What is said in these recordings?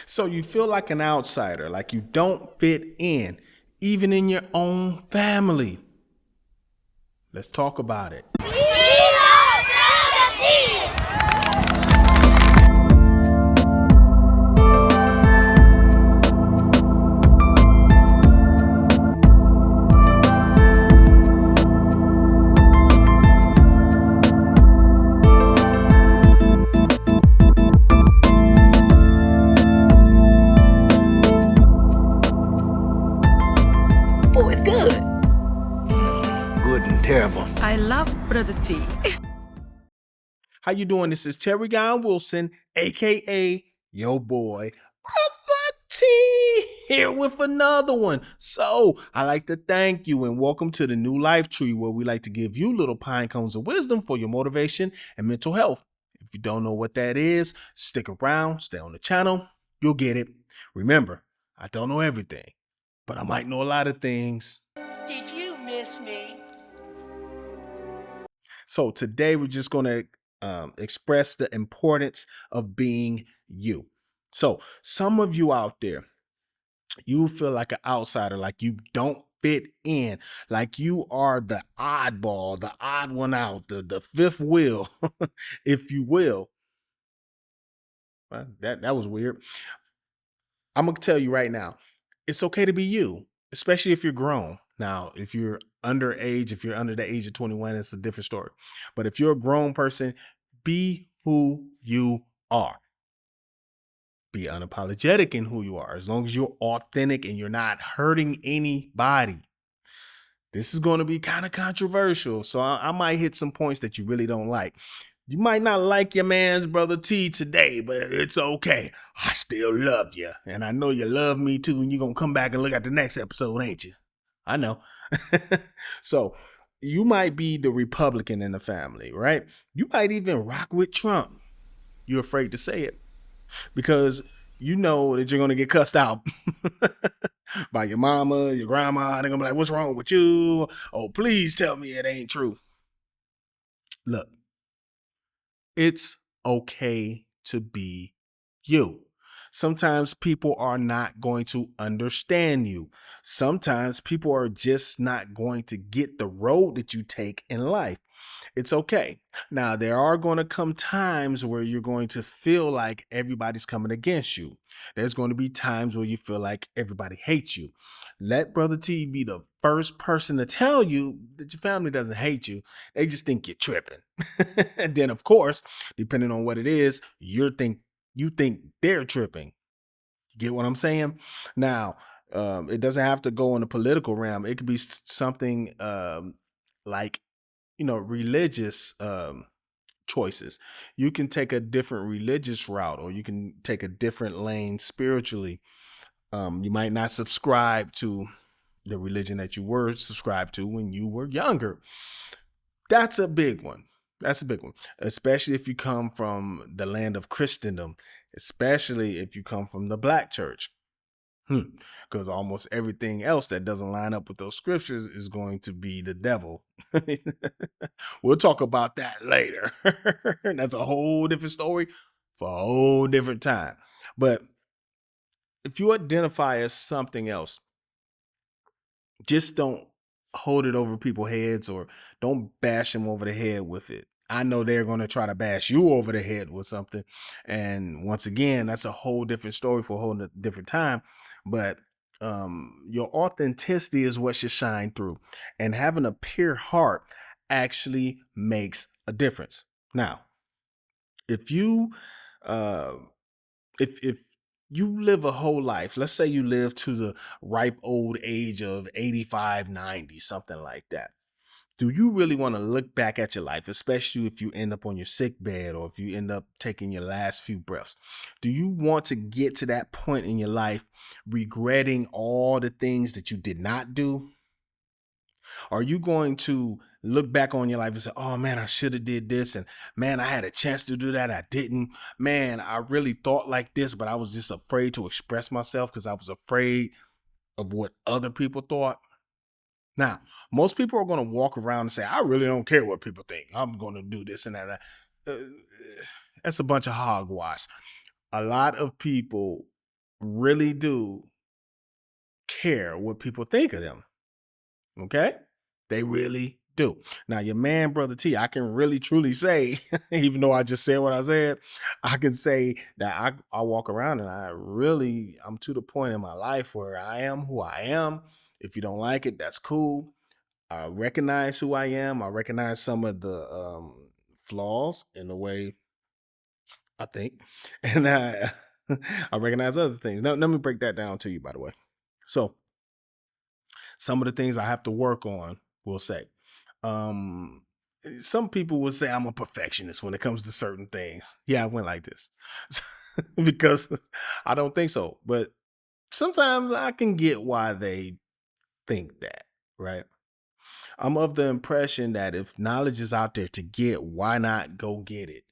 So you feel like an outsider, like you don't fit in, even in your own family. Let's talk about it. Oh, it's good. Good and terrible. I love Brotha T. How you doing? This is Terry Guy Wilson, aka yo boy, Brotha T, here with another one. So I like to thank you and welcome to the New Life Tree, where we like to give you little pine cones of wisdom for your motivation and mental health. If you don't know what that is, stick around, stay on the channel, you'll get it. Remember, I don't know everything, but I might know a lot of things. Did you miss me? So today we're just going to express the importance of being you. So some of you out there, you feel like an outsider, like you don't fit in, like you are the oddball, the odd one out, the fifth wheel, if you will. Well, that was weird. I'm going to tell you right now, it's okay to be you, especially if you're grown. Now, if you're underage, if you're under the age of 21, it's a different story. But if you're a grown person, be who you are. Be unapologetic in who you are, as long as you're authentic and you're not hurting anybody. This is going to be kind of controversial, so I might hit some points that you really don't like. You might not like your man's Brotha T today, but it's okay. I still love you, and I know you love me too, and you're going to come back and look at the next episode, ain't you? I know. So you might be the Republican in the family, right? You might even rock with Trump. You're afraid to say it because you know that you're going to get cussed out by your mama, your grandma. They're going to be like, what's wrong with you? Oh, please tell me it ain't true. Look, it's okay to be you. Sometimes people are not going to understand you. Sometimes people are just not going to get the road that you take in life. It's okay. Now, there are going to come times where you're going to feel like everybody's coming against you. There's going to be times where you feel like everybody hates you. Let Brotha T be the first person to tell you that your family doesn't hate you. They just think you're tripping. And then, of course, depending on what it is, you think they're tripping. You get what I'm saying? Now, it doesn't have to go in the political realm. It could be something like, religious choices. You can take a different religious route, or you can take a different lane spiritually. You might not subscribe to the religion that you were subscribed to when you were younger. That's a big one. That's a big one, especially if you come from the land of Christendom, especially if you come from the black church. Because almost everything else that doesn't line up with those scriptures is going to be the devil. We'll talk about that later. That's a whole different story for a whole different time. But if you identify as something else, just don't hold it over people's heads, or don't bash them over the head with it. I know they're going to try to bash you over the head with something. And once again, that's a whole different story for a whole different time. But your authenticity is what should shine through. And having a pure heart actually makes a difference. Now, if you if you live a whole life, let's say you live to the ripe old age of 85, 90, something like that. Do you really want to look back at your life, especially if you end up on your sick bed or if you end up taking your last few breaths? Do you want to get to that point in your life regretting all the things that you did not do? Are you going to look back on your life and say, oh man, I should have did this, and man, I had a chance to do that, I didn't. Man, I really thought like this, but I was just afraid to express myself because I was afraid of what other people thought? Now, most people are going to walk around and say, I really don't care what people think. I'm going to do this and that. That's a bunch of hogwash. A lot of people really do care what people think of them. Okay? They really do. Now, your man, Brother T, I can really truly say, even though I just said what I said, I can say that I walk around and I'm to the point in my life where I am who I am. If you don't like it, that's cool. I recognize who I am. I recognize some of the flaws in the way I think. And I recognize other things. Now, let me break that down to you, by the way. So, some of the things I have to work on, we'll say. Um, some people will say I'm a perfectionist when it comes to certain things. Yeah, I went like this because I don't think so. But sometimes I can get why they think that, right? I'm of the impression that if knowledge is out there to get, why not go get it?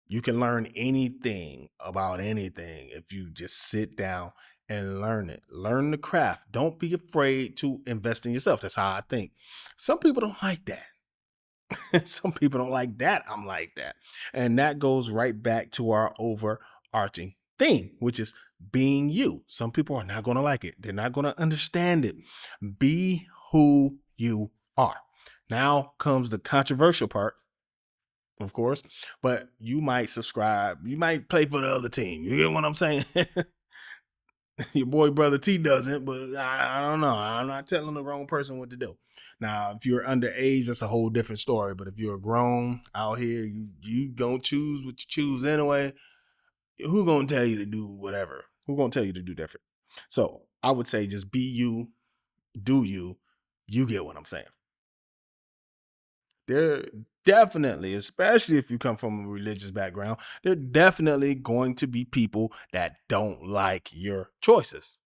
You can learn anything about anything if you just sit down and learn it. Learn the craft. Don't be afraid to invest in yourself. That's how I think. Some people don't like that. Some people don't like that. I'm like that. And that goes right back to our overarching theme, which is being you. Some people are not going to like it. They're not going to understand it. Be who you are. Now comes the controversial part, of course, but you might subscribe. You might play for the other team. You get what I'm saying? Your boy Brother T doesn't, but I don't know. I'm not telling the wrong person what to do. Now, if you're underage, that's a whole different story. But if you're grown out here, you gonna choose what you choose anyway. Who gonna tell you to do whatever? Who gonna tell you to do different? So I would say just be you, do you. You get what I'm saying. There definitely, especially if you come from a religious background, there are definitely going to be people that don't like your choices.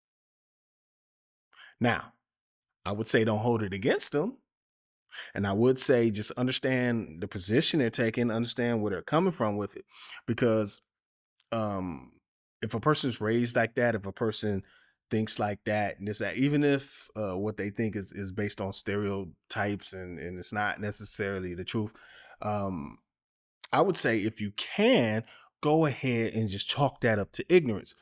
Now, I would say don't hold it against them. And I would say just understand the position they're taking, understand where they're coming from with it. Because um if a person's raised like that, if a person thinks like that, and this that, even if what they think is based on stereotypes and it's not necessarily the truth, um, I would say if you can, go ahead and just chalk that up to ignorance.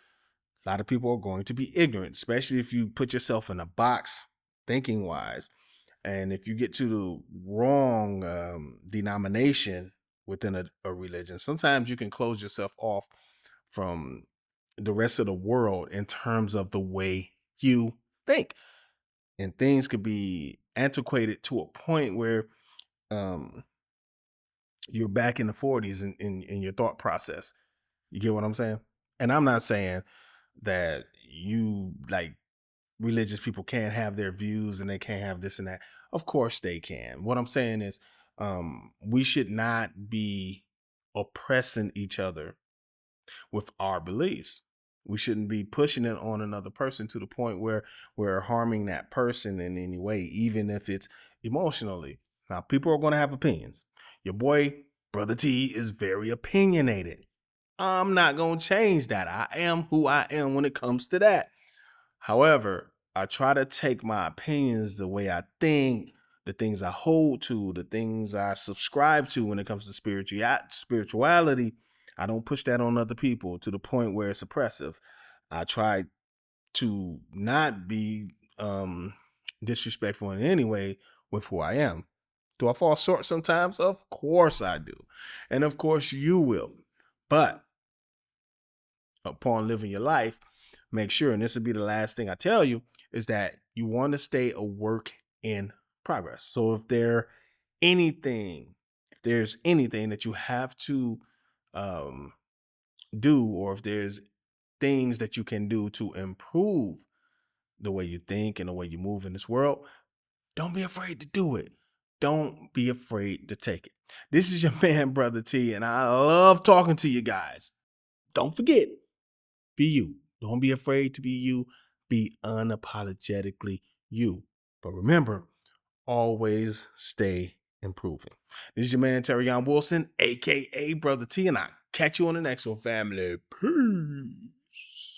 A lot of people are going to be ignorant, especially if you put yourself in a box thinking wise. And if you get to the wrong denomination within a religion, sometimes you can close yourself off from the rest of the world in terms of the way you think. And things could be antiquated to a point where um, you're back in the 40s in your thought process. You get what I'm saying? And I'm not saying that you like religious people can't have their views and they can't have this and that. Of course they can. What I'm saying is we should not be oppressing each other with our beliefs. We shouldn't be pushing it on another person to the point where we're harming that person in any way, even if it's emotionally. Now, people are going to have opinions. Your boy, Brother T, is very opinionated. I'm not going to change that. I am who I am when it comes to that. However, I try to take my opinions, the way I think, the things I hold to, the things I subscribe to when it comes to spirituality. I don't push that on other people to the point where it's oppressive. I try to not be disrespectful in any way with who I am. Do I fall short sometimes? Of course I do. And of course you will. But upon living your life, make sure, and this will be the last thing I tell you, is that you want to stay a work in progress. So if there's anything that you have to um, do, or if there's things that you can do to improve the way you think and the way you move in this world, don't be afraid to do it. Don't be afraid to take it. This is your man, Brother T, and I love talking to you guys. Don't forget, be you. Don't be afraid to be you. Be unapologetically you. But remember, always stay improving. This is your man, Terrion Wilson, aka Brother T, and I'll catch you on the next one, family. Peace.